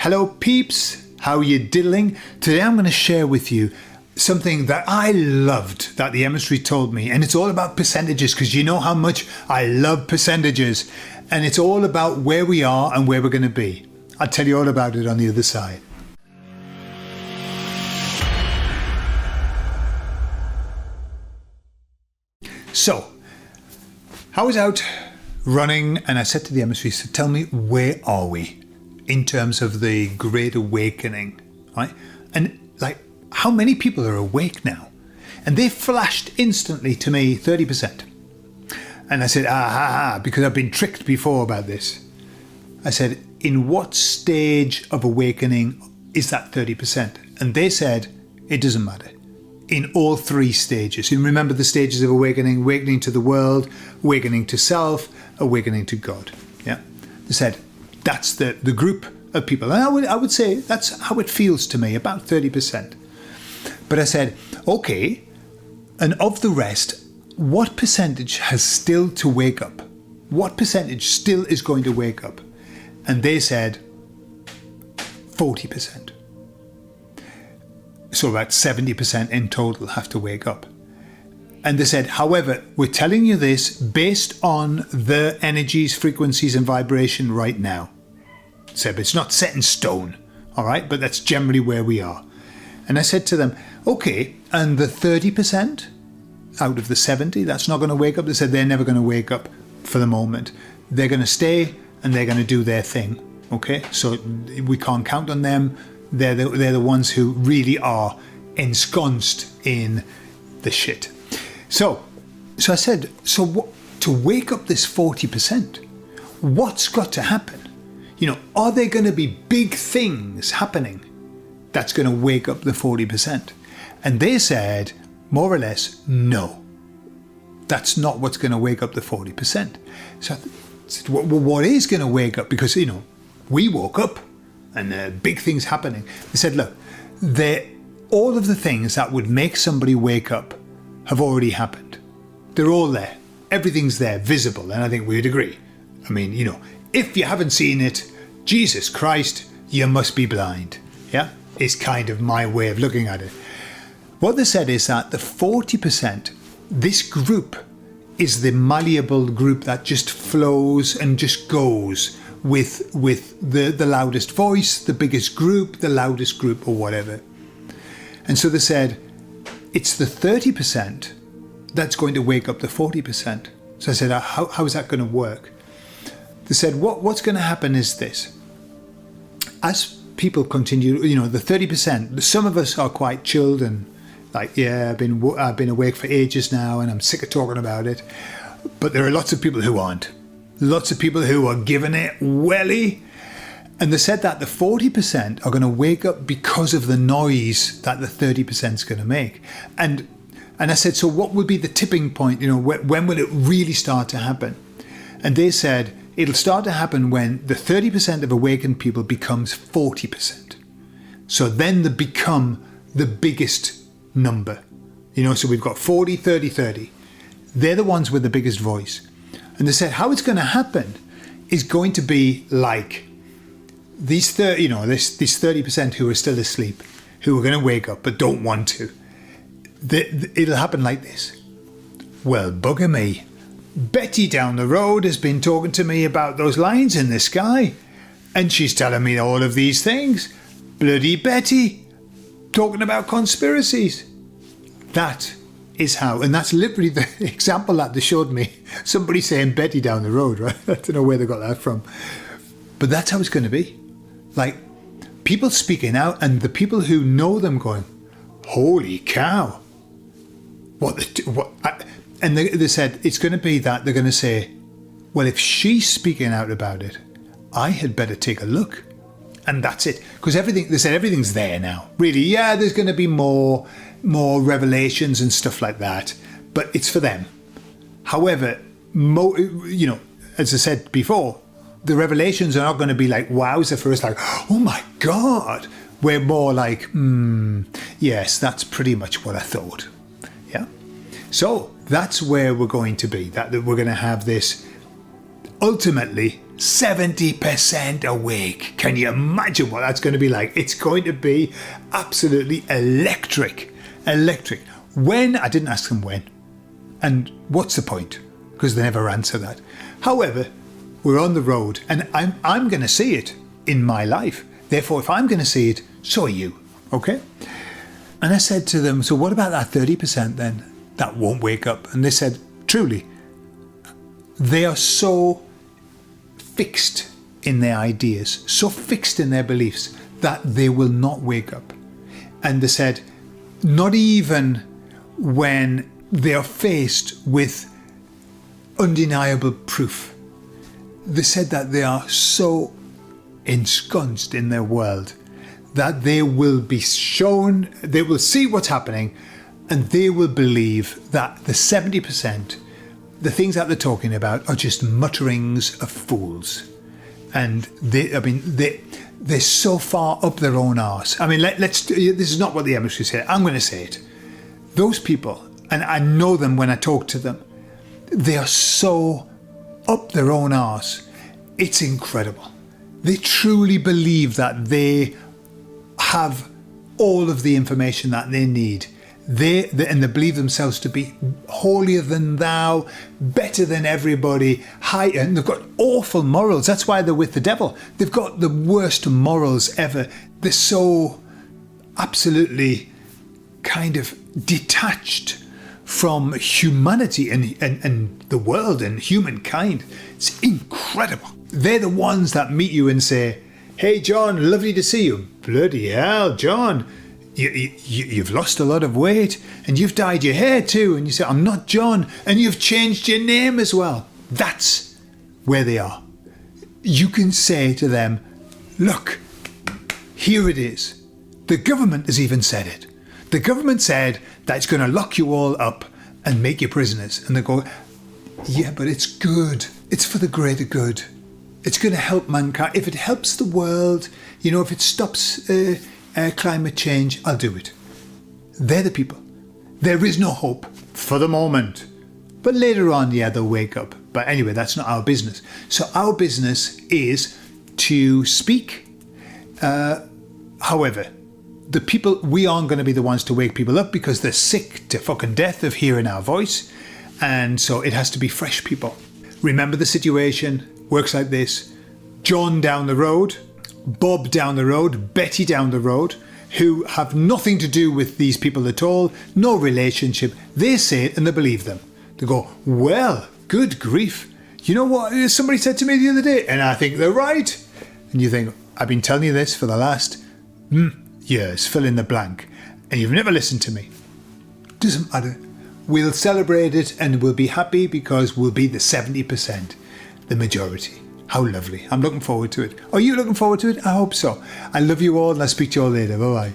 Hello peeps, how are you diddling? Today I'm going to share with you something that I loved that the emissary told me, and it's all about percentages, because you know how much I love percentages, and it's all about where we are and where we're going to be. I'll tell you all about it on the other side. So, I was out running and I said to the emissary, so tell me, where are we in terms of the Great Awakening, right? And like, how many people are awake now? And they flashed instantly to me 30%. And I said, because I've been tricked before about this. I said, in what stage of awakening is that 30%? And they said, it doesn't matter. In all three stages. You remember the stages of awakening: awakening to the world, awakening to self, awakening to God. Yeah, they said that's the group of people, and I would say that's how it feels to me, about 30%. But I said, okay, and of the rest, what percentage has still to wake up? What percentage still is going to wake up? And they said 40%. So about 70% in total have to wake up. And they said, however, we're telling you this based on the energies, frequencies and vibration right now. Said, it's not set in stone, all right, but that's generally where we are. And I said to them, okay, and the 30% out of the 70 that's not going to wake up? They said they're never going to wake up for the moment. They're going to stay and they're going to do their thing, okay? So we can't count on them. They're the ones who really are ensconced in the shit. So I said, so what, to wake up this 40%, what's got to happen? You know, are there going to be big things happening that's going to wake up the 40%? And they said, more or less, no. That's not what's going to wake up the 40%. So I said, well, what is going to wake up? Because, you know, we woke up. And big things happening. They said, look, all of the things that would make somebody wake up have already happened. They're all there. Everything's there, visible. And I think we'd agree. I mean, you know, if you haven't seen it, Jesus Christ, you must be blind. Yeah, is kind of my way of looking at it. What they said is that the 40%, this group is the malleable group that just flows and just goes with the loudest voice, the biggest group, the loudest group, or whatever. And so they said, it's the 30% that's going to wake up the 40%. So I said, how is that going to work? They said, what's going to happen is this. As people continue, you know, the 30%, some of us are quite chilled and like, yeah, I've been awake for ages now and I'm sick of talking about it. But there are lots of people who aren't. Lots of people who are giving it welly. And they said that the 40% are going to wake up because of the noise that the 30% is going to make. And I said, so what will be the tipping point? You know, when will it really start to happen? And they said, it'll start to happen when the 30% of awakened people becomes 40%. So then they become the biggest number. You know, so we've got 40, 30, 30. They're the ones with the biggest voice. And they said how it's going to happen is going to be like these 30% who are still asleep, who are going to wake up but don't want to. It'll happen like this. Well, bugger me. Betty down the road has been talking to me about those lines in the sky, and she's telling me all of these things. Bloody Betty, talking about conspiracies. That is how, and that's literally the example that they showed me. Somebody saying Betty down the road, right? I don't know where they got that from. But that's how it's going to be. Like, people speaking out and the people who know them going, holy cow. And they said it's going to be that they're going to say, well, if she's speaking out about it, I had better take a look. And that's it. Because they said everything's there now. Really, yeah, there's going to be more revelations and stuff like that, but it's for them. However, you know, as I said before, the revelations are not going to be like wowza for us, like, oh my God. We're more like, yes, that's pretty much what I thought. Yeah. So that's where we're going to be, that we're going to have this ultimately 70% awake. Can you imagine what that's going to be like? It's going to be absolutely electric. Electric. When? I didn't ask them when. And what's the point? Because they never answer that. However, we're on the road and I'm going to see it in my life. Therefore, if I'm going to see it, so are you. Okay? And I said to them, so what about that 30% then that won't wake up? And they said, truly, they are so fixed in their ideas, so fixed in their beliefs that they will not wake up. And they said, not even when they are faced with undeniable proof. They said that they are so ensconced in their world that they will be shown, they will see what's happening, and they will believe that the 70%, the things that they're talking about, are just mutterings of fools. And they're so far up their own arse. I mean, this is not what the emissary said. I'm going to say it. Those people, and I know them when I talk to them, they are so up their own arse. It's incredible. They truly believe that they have all of the information that they need. And they believe themselves to be holier than thou, better than everybody, high, and they've got awful morals. That's why they're with the devil. They've got the worst morals ever. They're so absolutely kind of detached from humanity and the world and humankind. It's incredible. They're the ones that meet you and say, "Hey John, lovely to see you." Bloody hell, John, you've lost a lot of weight and you've dyed your hair too. And you say, "I'm not John," and you've changed your name as well. That's where they are. You can say to them, "Look, here it is. The government has even said it. The government said that it's going to lock you all up and make you prisoners." And they go, "Yeah, but it's good. It's for the greater good. It's going to help mankind. If it helps the world, if it stops climate change, I'll do it." They're the people. There is no hope for the moment. But later on, they'll wake up. But anyway, that's not our business. So our business is to speak. However, the people, we aren't going to be the ones to wake people up because they're sick to fucking death of hearing our voice. And so it has to be fresh people. Remember the situation works like this. John down the road, Bob down the road, Betty down the road, who have nothing to do with these people at all, no relationship. They say it and they believe them. They go, "Well, good grief. You know what somebody said to me the other day? And I think they're right." And you think, "I've been telling you this for the last years, fill in the blank, and you've never listened to me." Doesn't matter. We'll celebrate it and we'll be happy because we'll be the 70%, the majority. How lovely. I'm looking forward to it. Are you looking forward to it? I hope so. I love you all and I'll speak to you all later. Bye-bye.